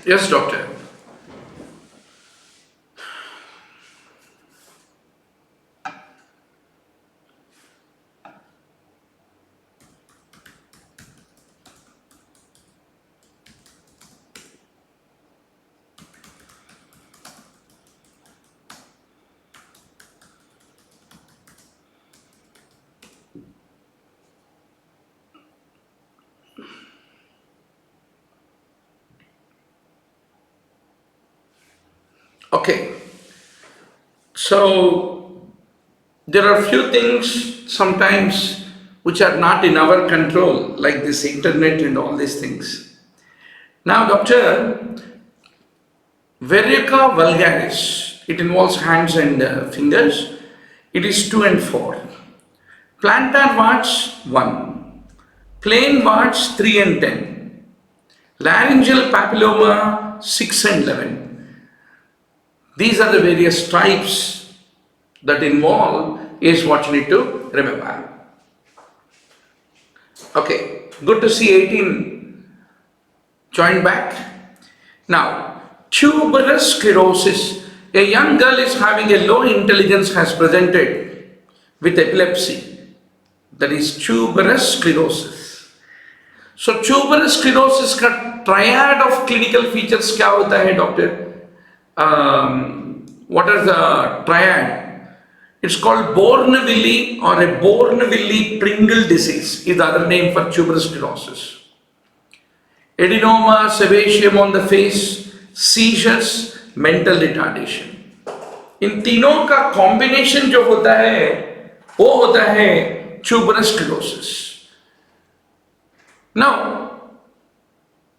Yes, doctor. Okay. So there are few things sometimes which are not in our control, like this internet and all these things. Now, doctor, verruca vulgaris, it involves hands and fingers. It is 2 and 4. Plantar warts 1. Plain warts 3 and 10. Laryngeal papilloma 6 and 11. These are the various types that involve is what you need to remember. Okay, good to see 18 joined back. Now, tuberous sclerosis. A young girl is having a low intelligence, has presented with epilepsy. That is tuberous sclerosis. So tuberous sclerosis का triad of clinical features क्या होता है doctor? What is the triad? It's called Bourneville or a Bourneville-Pringle disease is the other name for tuberous sclerosis. Adenoma, sebaceum on the face, seizures, mental retardation. इन तीनों का combination जो होता है वो होता है tuberous sclerosis. Now,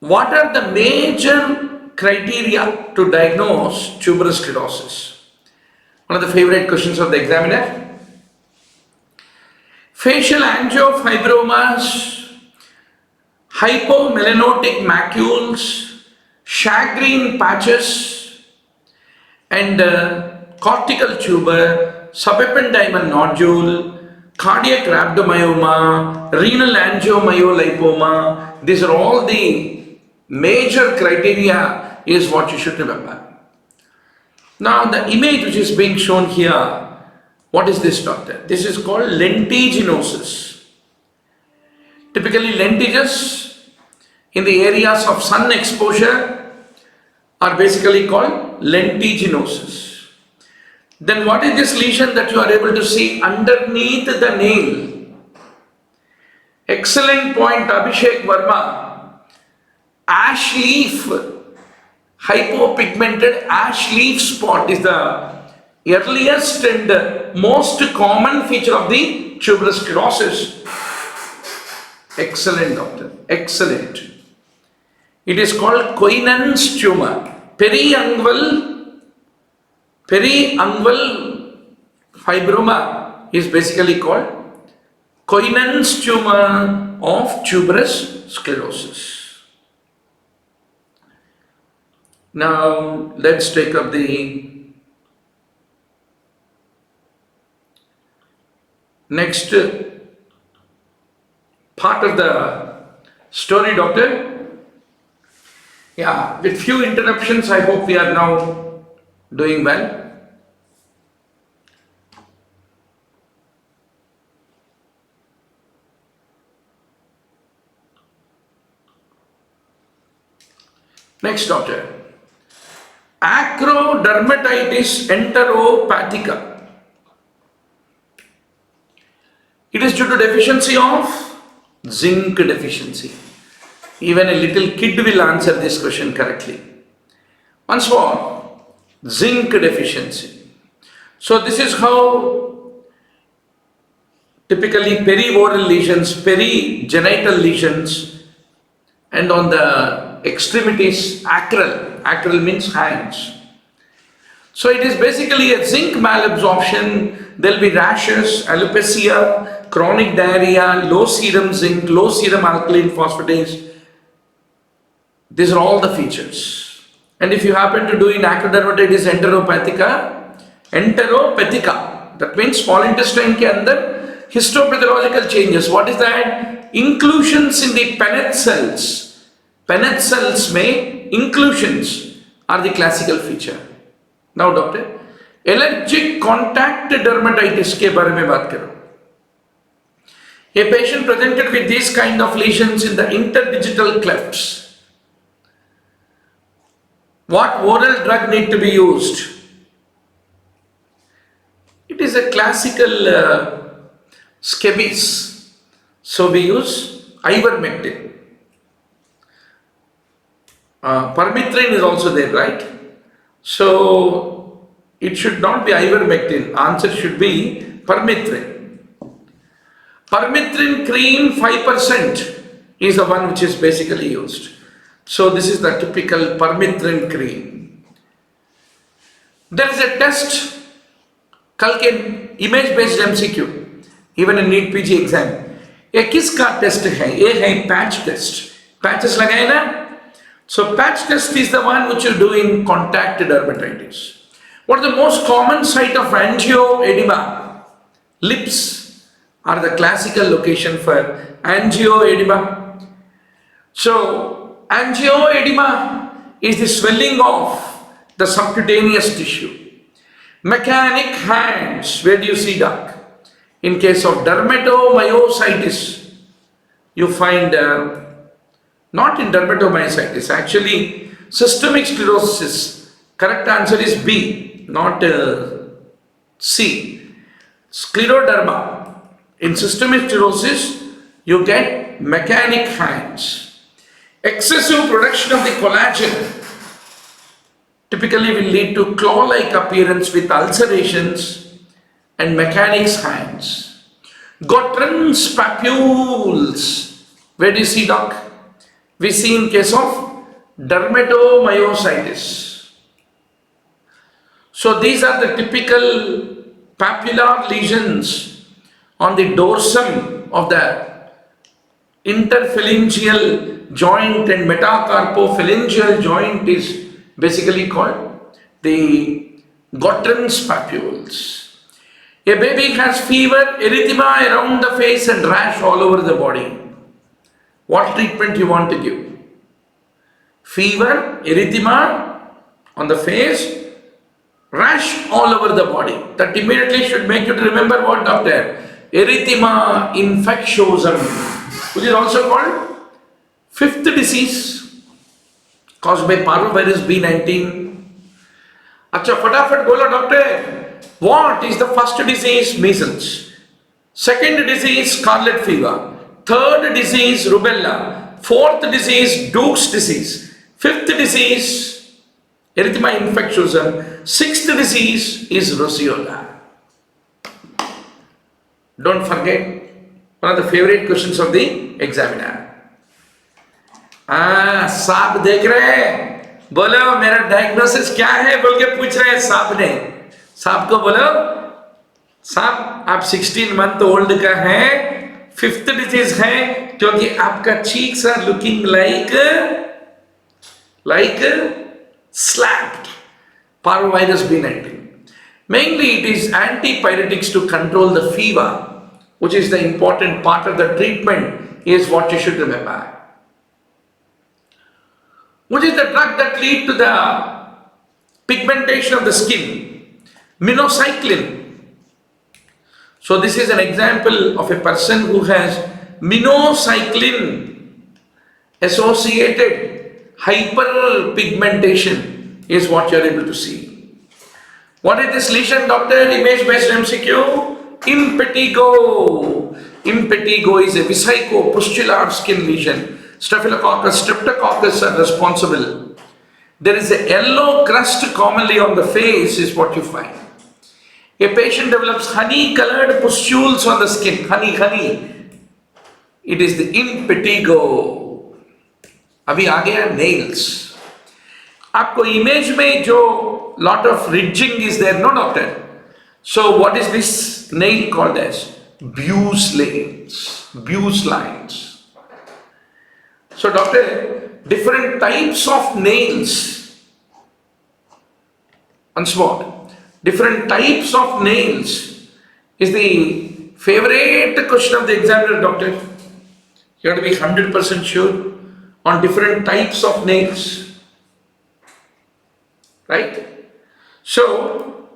what are the major criteria to diagnose tuberous sclerosis? One of the favorite questions of the examiner. Facial angiofibromas, hypomelanotic macules, shagreen patches, and cortical tuber, subependymal nodule, cardiac rhabdomyoma, renal angiomyolipoma. These are all the major criteria is what you should remember. Now the image which is being shown here, what is this doctor? This is called lentiginosis. Typically lentiges in the areas of sun exposure are basically called lentiginosis. Then what is this lesion that you are able to see underneath the nail? Excellent point, Abhishek Verma. Ash leaf, hypopigmented ash leaf spot is the earliest and most common feature of the tuberous sclerosis. Excellent, doctor. Excellent. It is called Coinan's tumor. Periungual fibroma is basically called Coinan's tumor of tuberous sclerosis. Now let's take up the next part of the story, doctor. Yeah, with few interruptions, I hope we are now doing well. Next, doctor. Acrodermatitis enteropathica. It is due to deficiency of zinc deficiency. Even a little kid will answer this question correctly. Once more, zinc deficiency. So this is how typically perioral lesions, perigenital lesions, and on the extremities, acral means hands. So it is basically a zinc malabsorption. There will be rashes, alopecia, chronic diarrhea, low serum zinc, low serum alkaline phosphatase. These are all the features. And if you happen to do in acrodermatitis enteropathica, that means small intestine ke andar histopathological changes. What is that? Inclusions in the Paneth cells. Paneth cells में inclusions are the classical feature. Now doctor, allergic contact dermatitis के बारे में बात करो. A patient presented with these kind of lesions in the interdigital clefts. What oral drug need to be used? It is a classical scabies. So we use ivermectin. Permethrin is also there, right? So it should not be ivermectin. Answer should be permethrin. Permethrin cream 5% is the one which is basically used. So this is the typical permethrin cream. There is a test, कल के image based MCQ, even in NEETPG exam. ये किसका test है? ये है patch test. Patches लगाए ना? So patch test is the one which you do in contact dermatitis. What is the most common site of angioedema? Lips are the classical location for angioedema. So angioedema is the swelling of the subcutaneous tissue. Mechanic hands, where do you see doc? In case of dermatomyositis, you find not in dermatomyositis, actually systemic sclerosis. Correct answer is B, not C. Scleroderma. In systemic sclerosis, you get mechanic hands. Excessive production of the collagen typically will lead to claw-like appearance with ulcerations and mechanics hands. Gottron's papules. Where do you see doc? We see in case of dermatomyositis. So these are the typical papular lesions on the dorsum of the interphalangeal joint, and metacarpophalangeal joint is basically called the Gottron's papules. A baby has fever, erythema around the face and rash all over the body. What treatment you want to give? Fever, erythema on the face, rash all over the body. That immediately should make you to remember what, doctor? Erythema infectiosum, which is also called fifth disease caused by parvovirus B19. Acha, fatafat bolo doctor. What is the first disease? Measles. Second disease, scarlet fever. Third disease, rubella. Fourth disease, Duke's disease. Fifth disease, erythema infectiosum. Sixth disease is roseola. Don't forget, one of the favorite questions of the examiner. साहब देख रहे हैं, बोलो मेरा diagnosis क्या है बोल के पूछ रहे हैं साहब ने. साहब को बोलो, साहब आप 16 मंथ ओल्ड का है, फिफ्थ डिजीज है, क्योंकि आपका cheeks are looking like slapped. Parvovirus B19. Mainly it is antipyretics to control the fever, which is the important part of the treatment, is what you should remember. Which is the drug that lead to the pigmentation of the skin? Minocycline. So this is an example of a person who has minocycline associated hyperpigmentation is what you are able to see. What is this lesion, doctor? Image based MCQ. Impetigo. Impetigo is a vesico-pustular skin lesion. Staphylococcus, streptococcus are responsible. There is a yellow crust commonly on the face is what you find. A patient develops honey-colored pustules on the skin. Honey. It is the impetigo. अभी आ गया nails. आपको image में जो lot of ridging is there, no doctor? So what is this nail called as? Buse lines. So doctor, different types of nails. Once more, different types of nails is the favorite question of the examiner, doctor. You have to be 100% sure on different types of nails. right? So,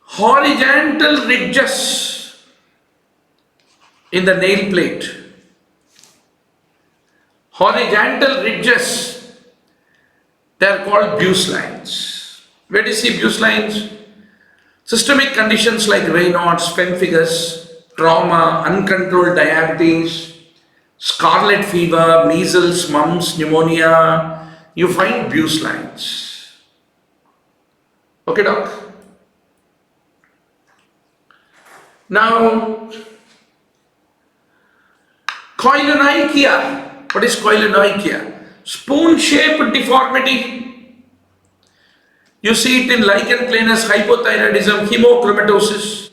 horizontal ridges in the nail plate, horizontal ridges, they are called Bu's lines. Where do you see Bu's lines? Systemic conditions like Raynaud's, pemphigus, trauma, uncontrolled diabetes, scarlet fever, measles, mumps, pneumonia, you find Bu's lines. Okay, doc? Now, koilonychia. What is koilonychia? Spoon-shaped deformity. You see it in lichen planus, hypothyroidism, hemochromatosis.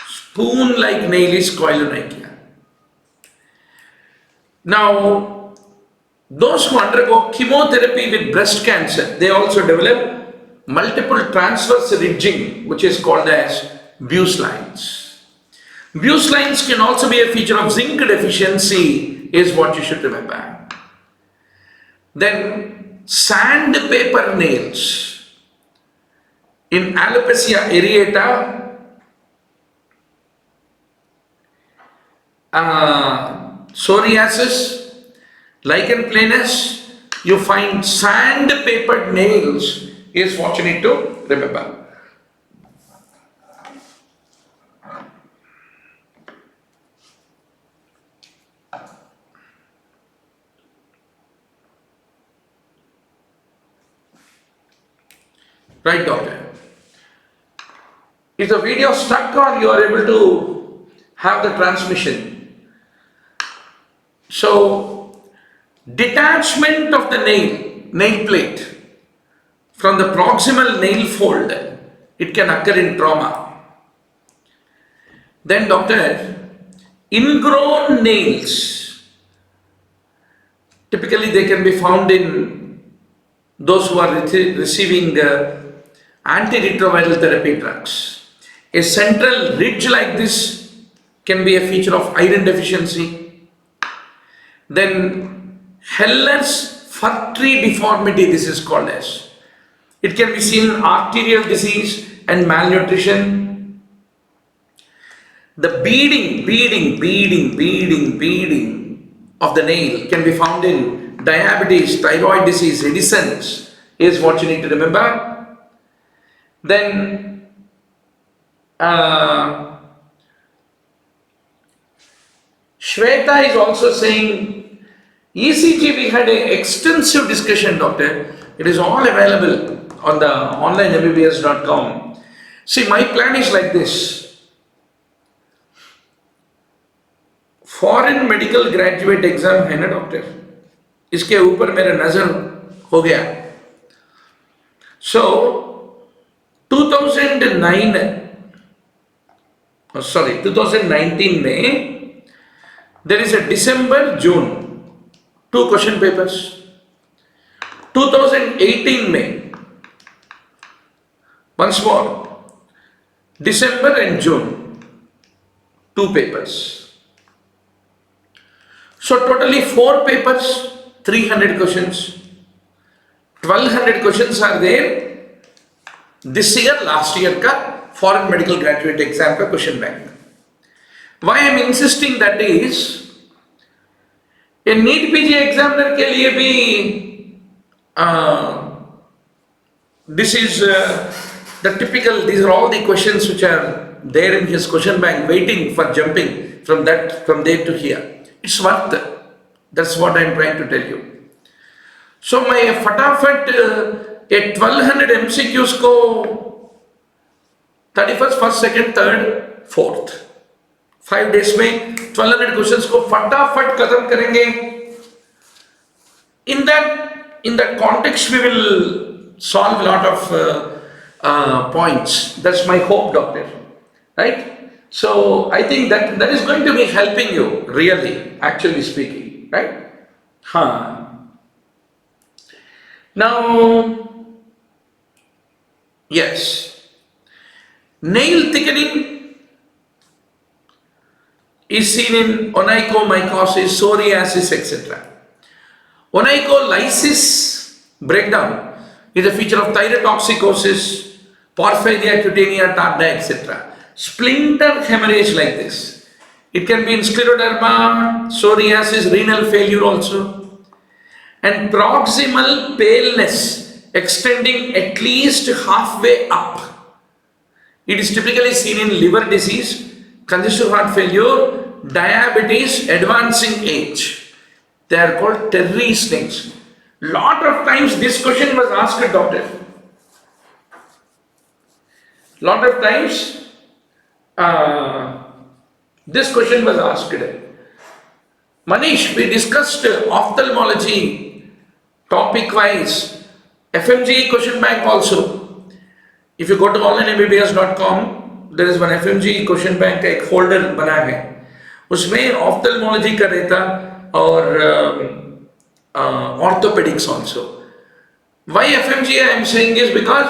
Spoon-like nail is koilonychia. Now, those who undergo chemotherapy with breast cancer, they also develop multiple transverse ridging, which is called as Bu's lines. Bu's lines can also be a feature of zinc deficiency, is what you should remember. Then, sandpaper nails. In alopecia areata, psoriasis, lichen planus, you find sandpapered nails is what you need to remember. Right, doctor? Is the video stuck or you are able to have the transmission? So, detachment of the nail plate from the proximal nail fold, it can occur in trauma. Then doctor, ingrown nails, typically they can be found in those who are receiving antiretroviral therapy drugs. A central ridge like this can be a feature of iron deficiency. Then Heller's fir tree deformity, this is called as. It can be seen in arterial disease and malnutrition. The beading of the nail can be found in diabetes, thyroid disease, reticence is what you need to remember. Then Shweta is also saying ECG, we had an extensive discussion, doctor. It is all available on the online mbbs.com. See, my plan is like this. Foreign medical graduate exam है ना doctor, इसके ऊपर मेरा नजर हो गया. So 2019 में there is a December-June 2 question papers. 2018 में once more December and June 2 papers. So totally 4 papers, 300 questions. 1200 questions are there this year, last year ka foreign medical graduate exam ka question bank. Why I am insisting that is, a NEETPG examiner के लिए भी this is the typical, these are all the questions which are there in his question bank waiting for jumping from there to here. It's worth it. That's what I am trying to tell you. So my फटाफट a 1200 MCQs को 31st, 1st, 2nd, 3rd, 4th 5 days में 1200 questions को फटाफट खत्म करेंगे. In that context we will solve a lot of points. That's my hope, doctor. Right? So I think that is going to be helping you, really, actually speaking. Right? Now, yes, nail thickening is seen in onychomycosis, psoriasis, etc. Onycholysis breakdown is a feature of thyrotoxicosis, porphyria cutaneous tarda, etc. Splinter hemorrhage like this. It can be in scleroderma, psoriasis, renal failure also. And proximal paleness extending at least halfway up. It is typically seen in liver disease, congestive heart failure, diabetes, advancing age. They are called Terry snakes. Lot of times this question was asked, doctor. Lot of times this question was asked. Manish, we discussed ophthalmology topic wise, FMGE question bank also. If you go to onlineMBBS.com, there is one FMGE question bank का एक folder बना है. उसमें ophthalmology का रहता और orthopedics also. Why FMGE I am saying is because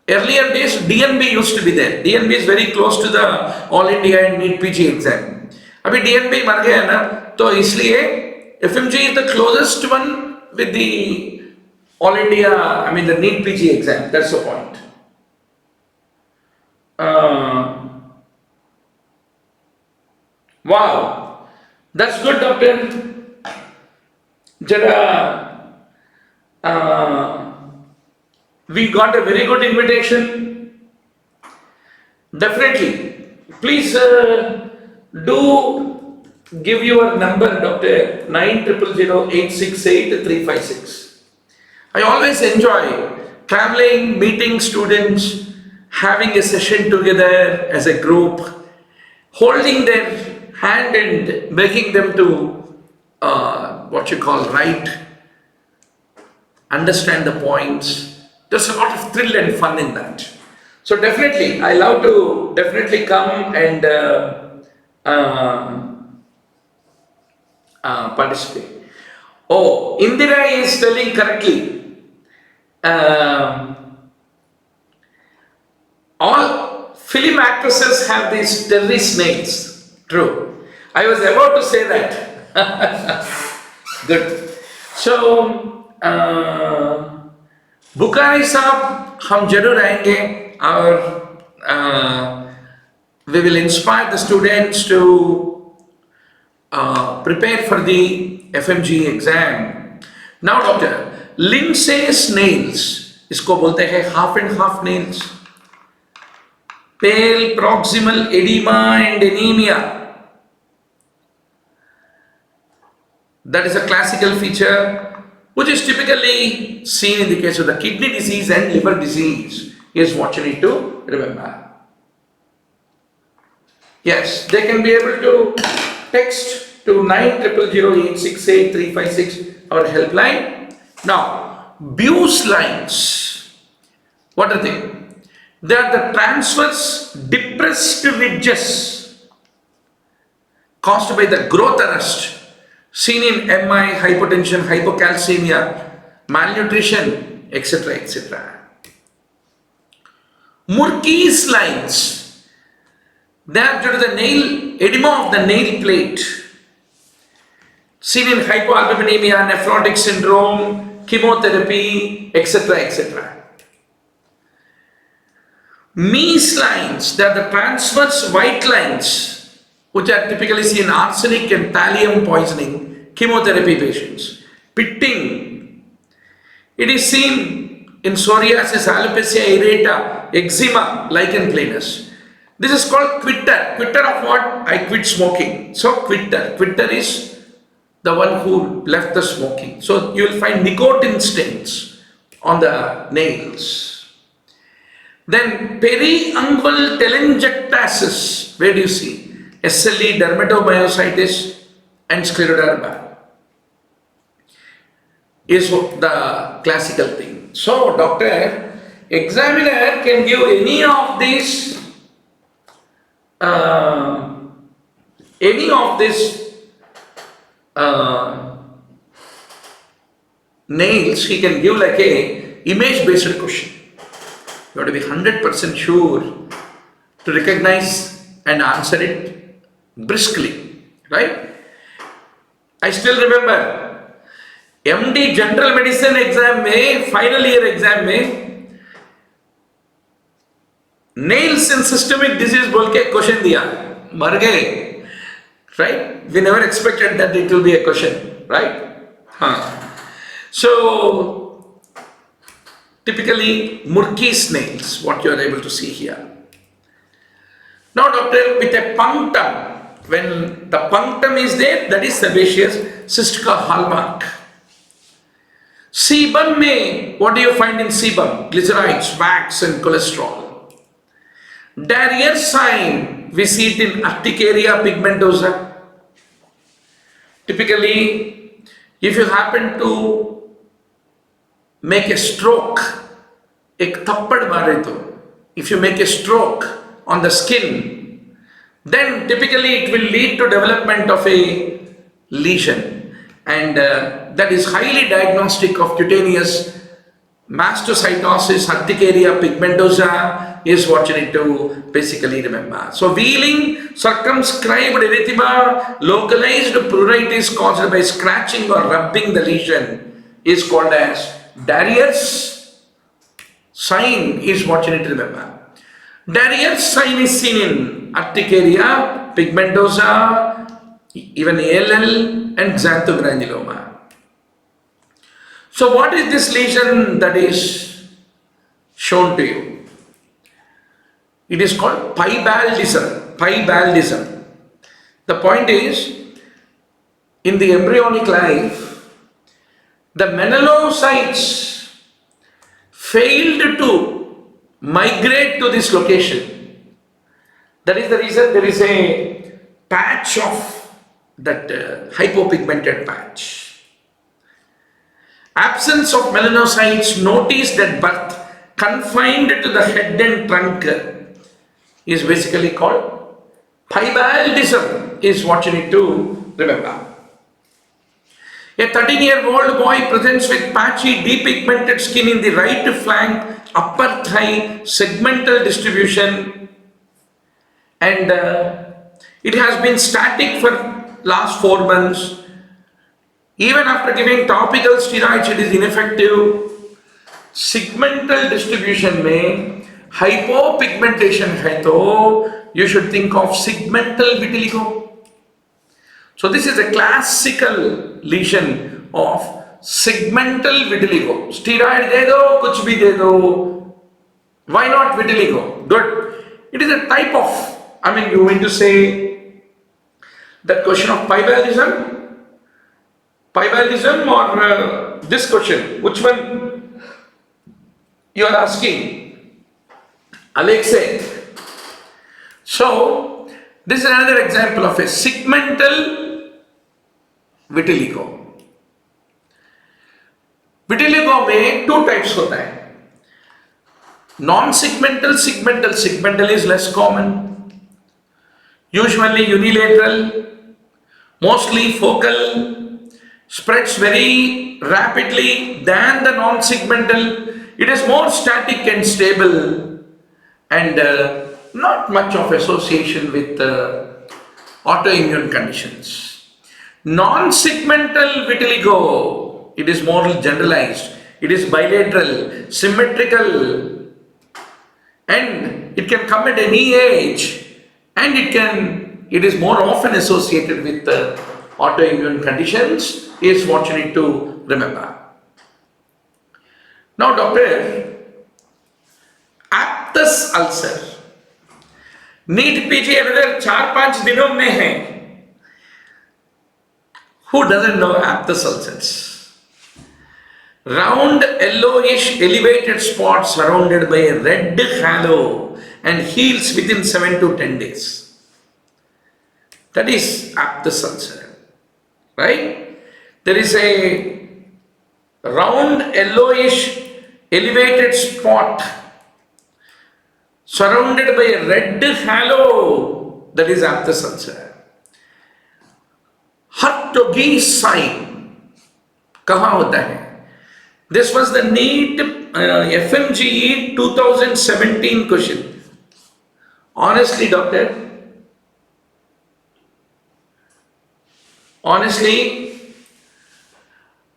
earlier days DNB used to be there. DNB is very close to the All India and NEETPG exam. अभी DNB मर गया ना, तो इसलिए FMGE is the closest one with the All India, I mean the NEETPG exam. That's the point. Wow, that's good, doctor. Jada, we got a very good invitation. Definitely, please do give your number, doctor, 9000868356. I always enjoy traveling, meeting students, having a session together as a group, holding their hand and making them to what you call right, understand the points. There's a lot of thrill and fun in that. So definitely, I love to definitely come and participate. Oh, Indira is telling correctly. All film actresses have these terry snakes. True. I was about to say that. Good. So, Bukhari साहब हम जरूर आएंगे और we will inspire the students to prepare for the FMGE exam. Now, doctor, Lindsay's nails, इसको बोलते हैं half and half nails, pale proximal edema and anemia. That is a classical feature which is typically seen in the case of the kidney disease and liver disease, is what you need to remember. Yes, they can be able to text to 9000868356, our helpline. Now, Bewes lines, what are they? They are the transverse depressed ridges caused by the growth arrest seen in MI, hypertension, hypocalcemia, malnutrition, etc. etc. Murky's lines, they are due to the nail edema of the nail plate seen in hypoalbuminemia, nephrotic syndrome, chemotherapy, etc. etc. Meese lines, they are the transverse white lines which are typically seen in arsenic and thallium poisoning chemotherapy patients. Pitting, it is seen in psoriasis, alopecia areata, eczema, lichen planus. This is called quitter. Quitter of what? I quit smoking. So quitter. Quitter is the one who left the smoking. So you will find nicotine stains on the nails. Then periungual telangiectasis. Where do you see? SLE, dermatomyositis and scleroderma is the classical thing. So, doctor, examiner can give any of these nails. He can give like a image based question. You have to be 100% sure to recognize and answer it briskly, right? I still remember MD general medicine exam में, final year exam में nails in systemic disease बोल के question दिया, मर गए, right? We never expected that it will be a question, right? हाँ. So typically murky snails, what you are able to see here. Now doctor, with a punctum, when the punctum is there, that is sebaceous cyst का hallmark. Sebum में, what do you find in sebum? Glycerides, wax and cholesterol. Barrier sign, we see it in urticaria pigmentosa. Typically, if you happen to make a stroke, एक थप्पड़ मारे तो, if you make a stroke on the skin, then typically it will lead to development of a lesion, and that is highly diagnostic of cutaneous mastocytosis. Urticaria pigmentosa is what you need to basically remember. So whealing, circumscribed erythema, localized pruritus caused by scratching or rubbing the lesion is called as Darier's sign, is what you need to remember. Darier's sign is seen in urticaria pigmentosa, even ALL and xanthogranuloma. So what is this lesion that is shown to you? It is called pybaldism. Pybaldism. The point is, in the embryonic life, the melanocytes failed to migrate to this location. That is the reason there is a patch of that hypopigmented patch. Absence of melanocytes noticed at birth, confined to the head and trunk, is basically called pybaldism, is what you need to remember. A 13-year-old boy presents with patchy, depigmented skin in the right flank, upper thigh, segmental distribution, and it has been static for last 4 months. Even after giving topical steroids, it is ineffective. Segmental distribution में hypopigmentation है तो you should think of segmental vitiligo. So this is a classical lesion of segmental vitiligo. Steroid दे दो, कुछ भी दे दो. Why not vitiligo? Good. It is a type of, I mean, you mean to say that question of pybaldism or this question? Which one you are asking? Alexei. So this is another example of a segmental vitiligo. Vitiligo में 2 types होता है. Non-segmental, segmental. Segmental is less common. Usually unilateral, mostly focal, spreads very rapidly than the non-segmental. It is more static and stable, and not much of association with autoimmune conditions. Non-segmental vitiligo, it is more generalized. It is bilateral, symmetrical, and it can come at any age, and it is more often associated with autoimmune conditions, is what you need to remember. Now doctor, aphthous ulcer, NEETPG another 4-5 दिनों में है. Who doesn't know aphthous ulcers? Round yellowish elevated spots surrounded by a red halo and heals within 7 to 10 days. That is aphthous ulcer, right? There is a round yellowish elevated spot surrounded by a red halo, that is aphthous ulcer. Hartoghi sign कहाँ होता है? This was the NEET FMGE 2017 question. Honestly, doctor,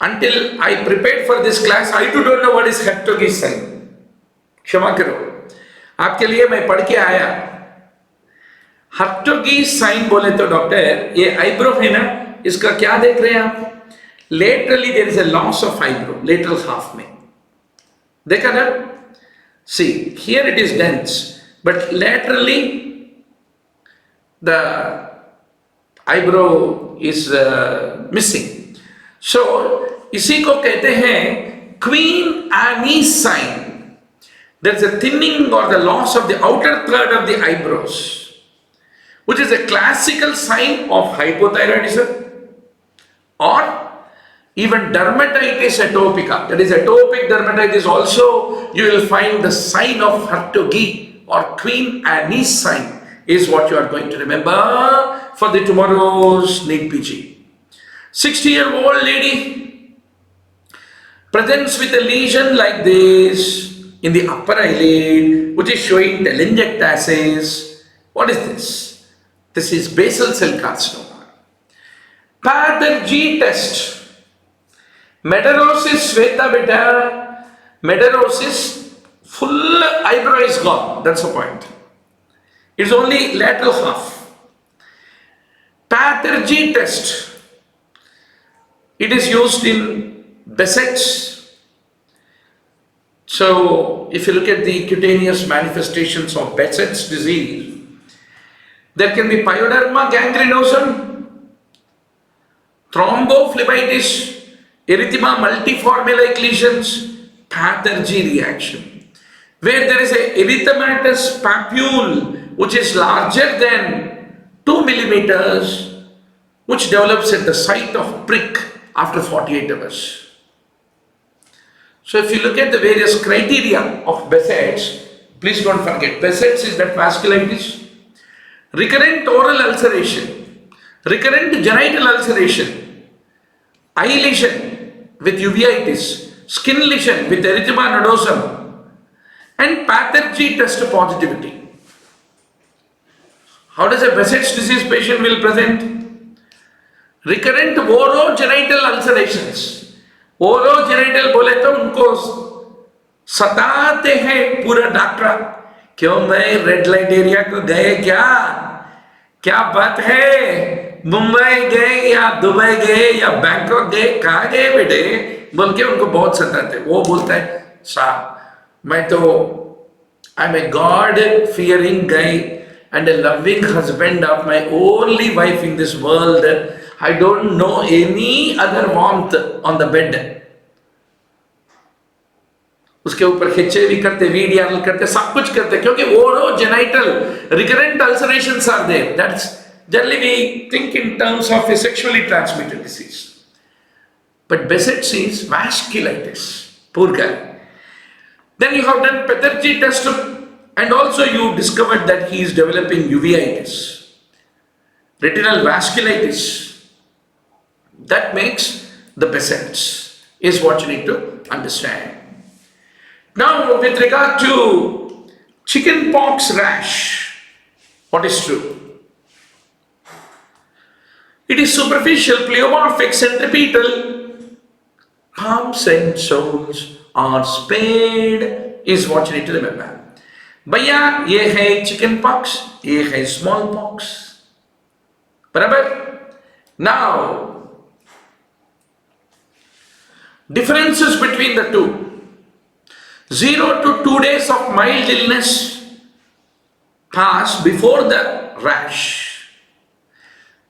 Until I prepared for this class, I too don't know what is Hartog's sign. क्षमा करो, आपके लिए मैं पढ़ के आया. Hartog's sign बोले तो डॉक्टर, ये आईब्रो है ना, इसका क्या देख रहे हैं आप? Laterally there is a loss of eyebrow, lateral half में. देखा ना? See, here it is dense, but laterally the eyebrow is missing. So, इसी को कहते हैं Queen Anne's sign. There is a thinning or the loss of the outer third of the eyebrows, which is a classical sign of hypothyroidism or even dermatitis atopica. That is atopic dermatitis also, you will find the sign of Hartog or Queen Anne's sign is what you are going to remember for the tomorrow's NEETPG. 60-year-old lady presents with a lesion like this in the upper eyelid, which is showing telangiectasis. What is this? This is basal cell carcinoma. FMGE test. Metarosis, Shweta beta, metarosis, full eyebrow is gone. That's the point. It's only lateral half. FMGE test. It is used in Behçet's. So, if you look at the cutaneous manifestations of Behçet's disease, there can be pyoderma gangrenosum, thrombophlebitis, erythema multiforme-like lesions, FMGE reaction, where there is a erythematous papule which is larger than 2 millimeters, which develops at the site of prick after 48 hours. So if you look at the various criteria of Behçet's, please don't forget, Behçet's is that vasculitis, recurrent oral ulceration, recurrent genital ulceration, eye lesion with uveitis, skin lesion with erythema nodosum, and FMGE test positivity. How does a Behçet's disease patient will present? Recurrent orogenital ulcerations. ओरोजेनिटल बोले तो उनको सताते हैं पूरा doctor, क्यों मैं red light area को गए क्या बात है, मुंबई गए या दुबई गए या बैंकॉक गए, कहाँ गए बेटे बोल के उनको बहुत सताते. वो बोलता है साहब मैं तो I am a God fearing guy and a loving husband of my only wife in this world. I don't know any other warmth on the bed. उसके ऊपर खिंचे भी करते, वीडियो करते, सब कुछ करते, क्योंकि ओरोजेनिटल recurrent ulcerations are there. That's generally we think in terms of a sexually transmitted disease. But Behçet's is vasculitis. Poor guy. Then you have done FMGE test and also you discovered that he is developing uveitis, retinal vasculitis. That makes the Behçet's is what you need to understand. Now with regard to chickenpox rash, what is true? It is superficial, pleomorphic, centripetal, palms and soles are spared is what you need to remember. भैया ये है chicken pox, ये है small pox, बराबर. Now differences between the two: 0 to 2 days of mild illness pass before the rash,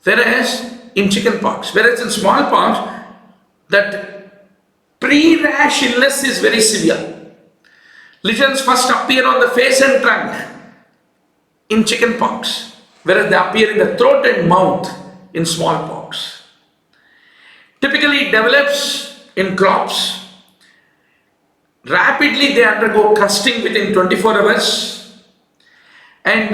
whereas in chicken pox, whereas in smallpox that pre-rash illness is very severe. Lesions first appear on the face and trunk in chicken pox, whereas they appear in the throat and mouth in smallpox. Typically it develops in crops. Rapidly they undergo crusting within 24 hours, and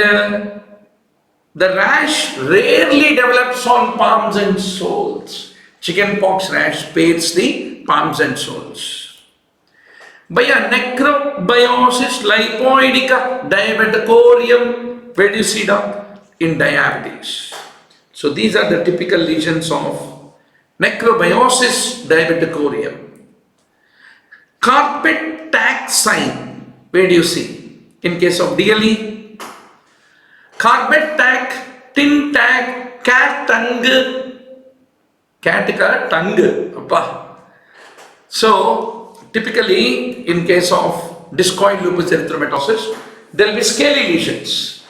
the rash rarely develops on palms and soles. Chicken pox rash spares the palms and soles. Bhaiya, necrobiosis lipoidica diabeticorium, where do you see that? In diabetes. So these are the typical lesions of necrobiosis diabeticorium. Carpet tack sign, where do you see? In case of DLE, carpet tack, tin tag, cat tongue, cat ka tongue, appa. So, typically, in case of discoid lupus erythematosus, there will be scaly lesions.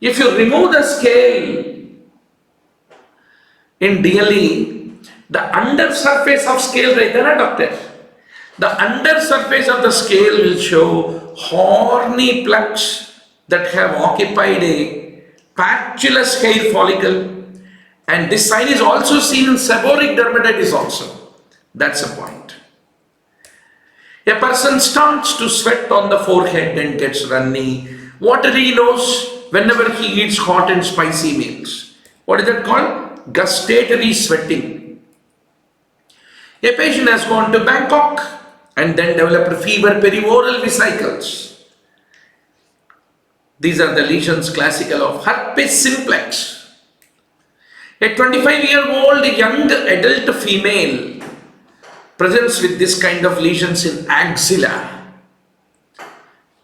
If you remove the scale in DLE, the undersurface of scale, right there, doctor? The undersurface of the scale will show horny plugs that have occupied a patulous hair follicle, and this sign is also seen in seborrheic dermatitis also. That's the point. A person starts to sweat on the forehead and gets runny, watery nose whenever he eats hot and spicy meals. What is that called? Gustatory sweating. A patient has gone to Bangkok and then developed fever perioral vesicles. These are the lesions classical of herpes simplex. A 25-year-old young adult female presents with this kind of lesions in axilla.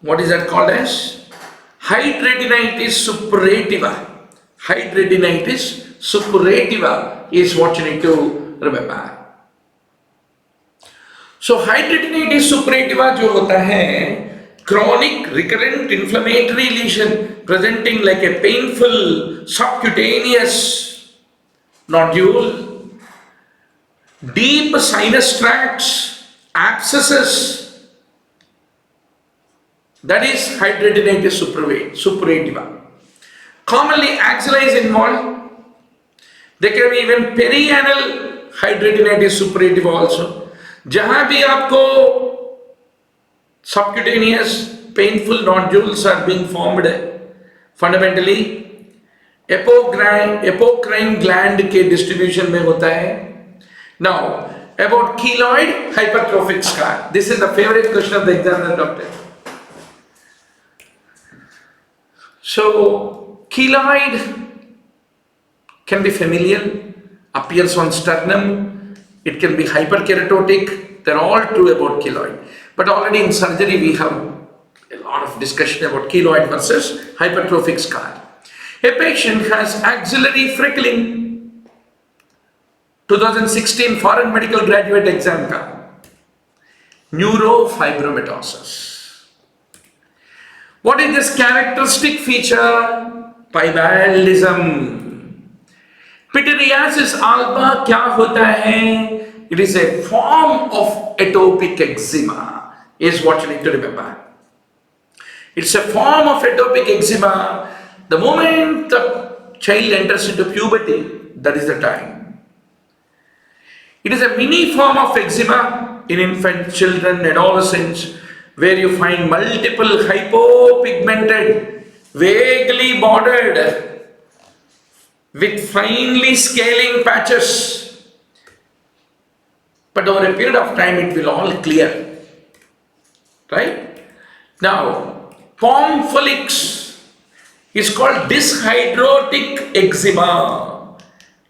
What is that called as? Hidradenitis suppurativa. Hidradenitis suppurativa is what you need to remember. So hidradenitis suppurativa जो होता है, chronic recurrent inflammatory lesion presenting like a painful subcutaneous nodule, deep sinus tracts, abscesses, that is hidradenitis suppurativa. Commonly axilla is involved. There can be even perianal hidradenitis suppurativa also. जहां भी आपको subcutaneous painful nodules are being formed, fundamentally apocrine gland के distribution में होता है. Now about keloid hypertrophic scar. This is the favorite question of the examiner, doctor. So keloid can be familial, appears on sternum. It can be hyperkeratotic. They're all true about keloid. But already in surgery we have a lot of discussion about keloid versus hypertrophic scar. A patient has axillary freckling. 2016 foreign medical graduate exam ka. Neurofibromatosis. What is this characteristic feature? Piebaldism. Pityriasis alba क्या होता है? It is a form of atopic eczema, is what you need to remember. It's a form of atopic eczema. The moment the child enters into puberty, that is the time. It is a mini form of eczema in infant, children, adolescents, where you find multiple hypopigmented, vaguely bordered, with finely scaling patches, but over a period of time it will all clear, right? Now, Pomfolix is called dyshydrotic eczema,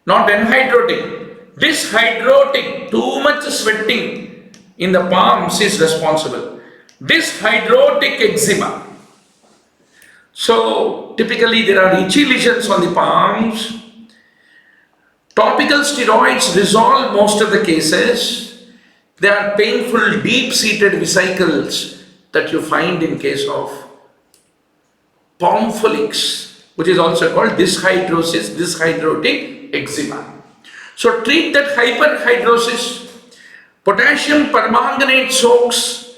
not anhydrotic. Dyshydrotic, too much sweating in the palms is responsible. Dyshydrotic eczema. So typically there are itchy lesions on the palms. Topical steroids resolve most of the cases. They are painful deep-seated vesicles that you find in case of Pomfolix, which is also called dyshydrotic eczema. So treat that hyperhidrosis. Potassium permanganate soaks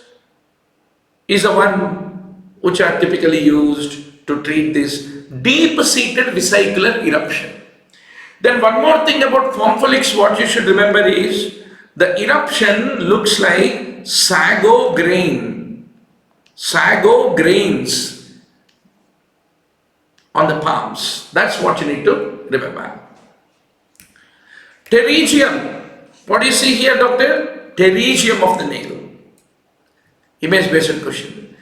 is the one which are typically used to treat this deep-seated vesicular eruption. Then one more thing about Pomfolix, what you should remember is the eruption looks like sago grains on the palms. That's what you need to remember. Pterygium. What do you see here, doctor? Pterygium of the nail. Image-based question.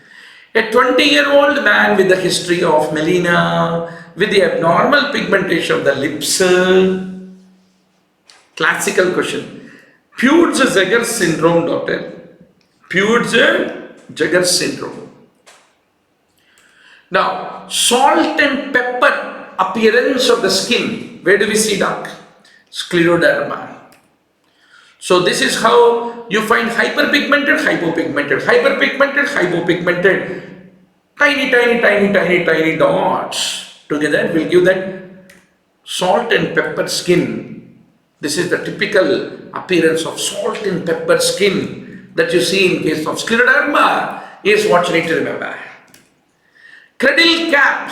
A 20-year-old man with a history of melena, with the abnormal pigmentation of the lips, Classical question. Peutz-Jeghers syndrome, doctor. Peutz-Jeghers syndrome. Now, salt and pepper appearance of the skin. Where do we see, doc? Scleroderma. So this is how you find hyperpigmented, hypopigmented, hyperpigmented, hypopigmented. Tiny dots together will give that salt and pepper skin. This is the typical appearance of salt and pepper skin that you see in case of scleroderma is what you need to remember. Cradle cap.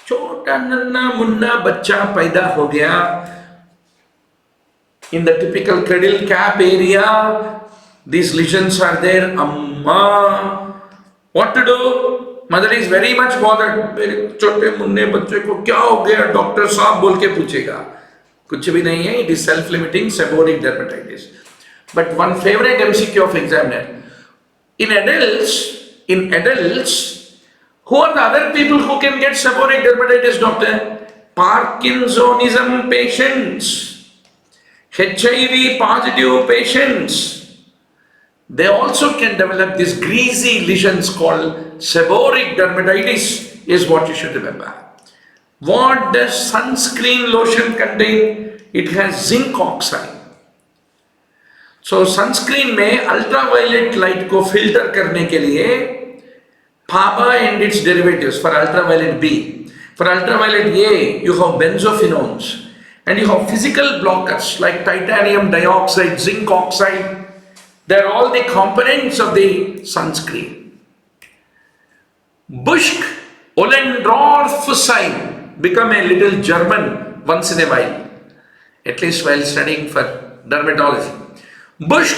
छोटा नन्ना मुन्ना बच्चा पैदा हो गया. In the typical cradle cap area, these lesions are there. Amma, what to do? Mother is very much bothered. मेरे छोटे मुन्ने बच्चे को क्या हो गया? डॉक्टर साहब बोल के पूछेगा. कुछ भी नहीं है. It is self-limiting seborrheic dermatitis. But one favorite MCQ of examiner. In adults, who are the other people who can get seborrheic dermatitis, doctor? Parkinsonism patients. HIV positive patients, they also can develop these greasy lesions called seborrheic dermatitis is what you should remember. What does sunscreen lotion contain? It has zinc oxide. So sunscreen में ultraviolet light को filter करने के लिए PABA and its derivatives for ultraviolet B. For ultraviolet A, you have benzophenones. And you have physical blockers like titanium dioxide, zinc oxide. They are all the components of the sunscreen. Busch Ollendorff sign. Become a little German once in a while. At least while studying for dermatology. Busch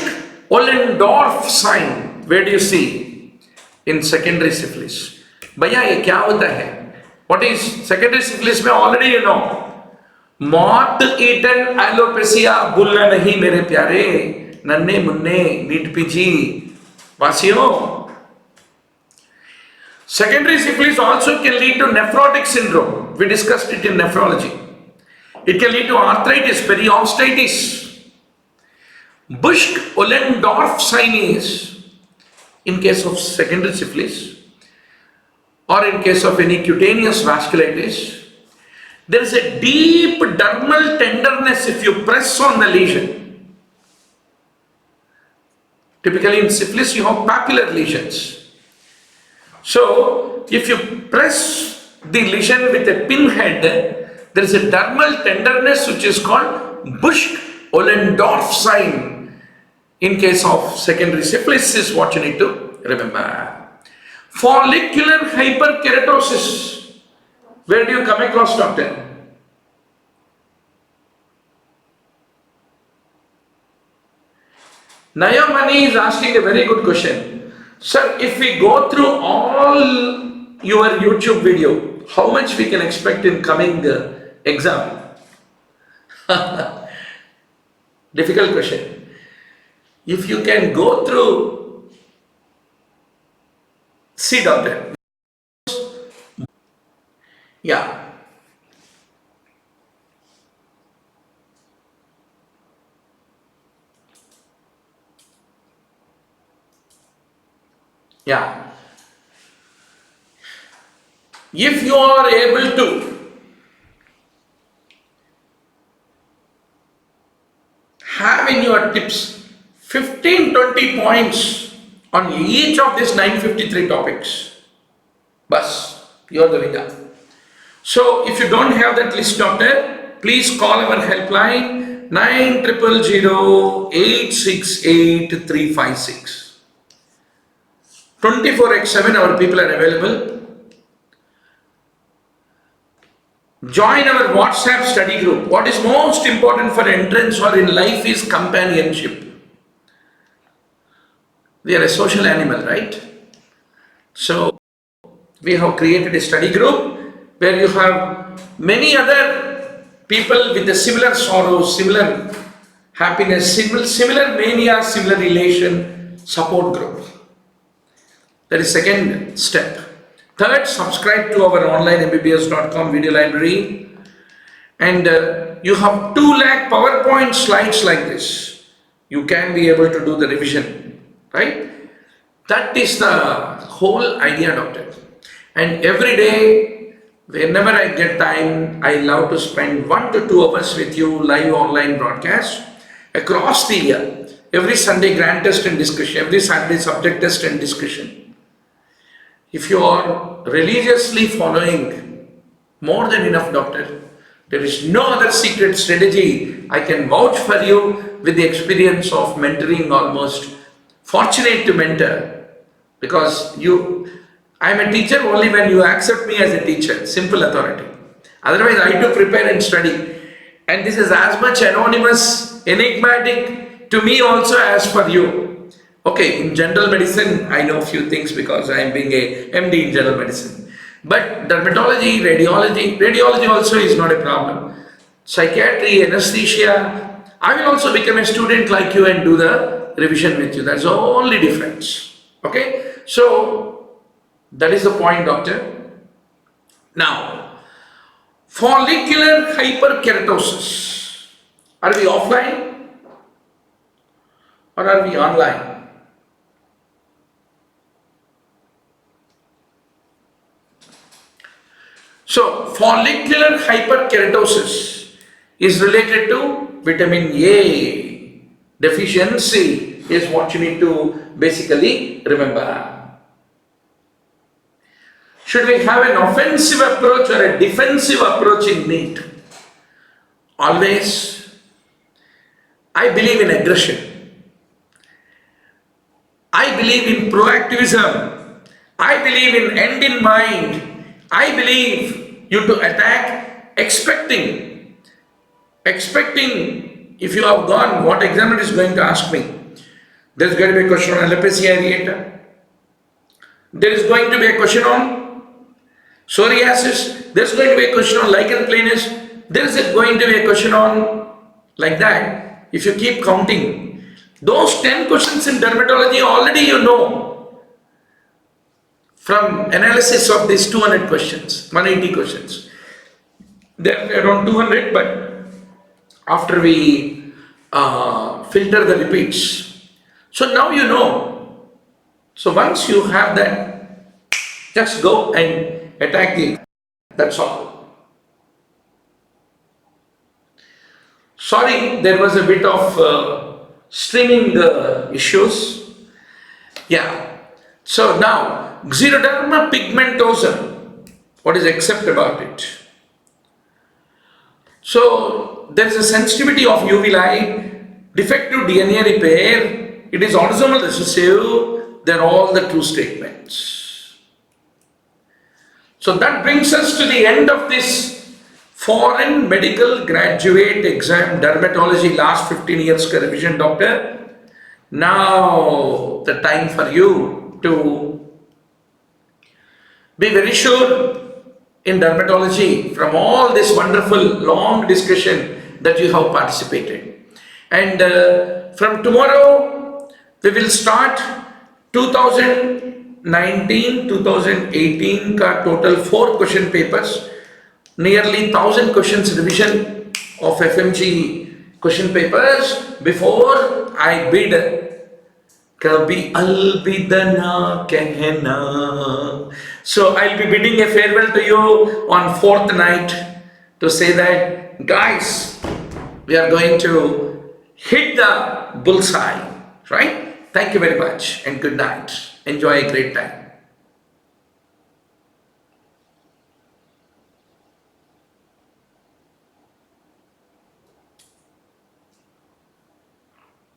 Ollendorff sign. Where do you see? In secondary syphilis. Bhaiya, ye kya hota hai? What is secondary syphilis? Mein already you know. Moth-eaten alopecia बुल्ला नहीं मेरे प्यारे नन्हे मुन्ने NEETPG वासियों. Secondary syphilis also can lead to nephrotic syndrome. We discussed it in nephrology. It can lead to arthritis, periosteitis. Busch Ollendorff sign is in case of secondary syphilis or in case of any cutaneous vasculitis. There is a deep dermal tenderness if you press on the lesion. Typically in syphilis you have papillary lesions. So if you press the lesion with a pinhead, there is a dermal tenderness which is called Busch Ollendorff sign. In case of secondary syphilis is what you need to remember. Follicular hyperkeratosis. Where do you come across, doctor? Nayamani is asking a very good question. Sir, if we go through all your YouTube video, how much we can expect in coming exam? Difficult question. If you can go through, see, doctor. Yeah. Yeah. If you are able to have in your tips 15-20 points on each of these 953 topics, bas, you are the winner. So if you don't have that list, doctor, please call our helpline 9000-868-356. 24/7 our people are available. Join our WhatsApp study group. What is most important for entrance or in life is companionship. We are a social animal, right? So we have created a study group where you have many other people with a similar sorrows, similar happiness, similar mania, similar relation, support group. That is second step. Third, subscribe to our online mbbs.com video library. and you have 2 lakh PowerPoint slides like this, you can be able to do the revision, right? That is the whole idea, doctor. And every day, whenever I get time, I love to spend 1 to 2 hours with you, live online broadcast across the year. Every Sunday, grand test and discussion. Every Saturday, subject test and discussion. If you are religiously following, more than enough, doctor. There is no other secret strategy. I can vouch for you with the experience of mentoring almost. Fortunate to mentor, because I am a teacher only when you accept me as a teacher, simple authority. Otherwise, I do prepare and study. And this is as much anonymous, enigmatic to me also as for you. Okay, in general medicine, I know few things because I am being a MD in general medicine. But dermatology, radiology also is not a problem. Psychiatry, anesthesia, I will also become a student like you and do the revision with you. That's the only difference. Okay, so that is the point, doctor. Now, follicular hyperkeratosis. Are we offline or are we online? So, follicular hyperkeratosis is related to vitamin A deficiency is what you need to basically remember. Should we have an offensive approach or a defensive approach in NEET? Always, I believe in aggression. I believe in proactivism. I believe in end in mind. I believe you to attack expecting if you have gone, what examiner is going to ask me? There is going to be a question on alopecia areata. There is going to be a question on psoriasis. There is going to be a question on lichen planus. There is going to be a question on like that. If you keep counting, those 10 questions in dermatology already you know. From analysis of these 200 questions, 180 questions. They're around 200, but after we filter the repeats. So now you know. So once you have that, just go and attack the, that's all. Sorry, there was a bit of streaming issues. Yeah. So now, xeroderma pigmentosum, what is accept about it? So there is a sensitivity of UV light, defective DNA repair, it is autosomal recessive, they are all the true statements. So that brings us to the end of this foreign medical graduate exam, dermatology, last 15 years revision, doctor. Now the time for you to be very sure in dermatology from all this wonderful long discussion that you have participated. And from tomorrow we will start 2019-2018 ka total 4 question papers, nearly 1000 questions revision of FMGE question papers before I bid Kabhi alvida na kehna. So I'll be bidding a farewell to you on 4th night to say that, guys, we are going to hit the bullseye, right? Thank you very much and good night. Enjoy a great time.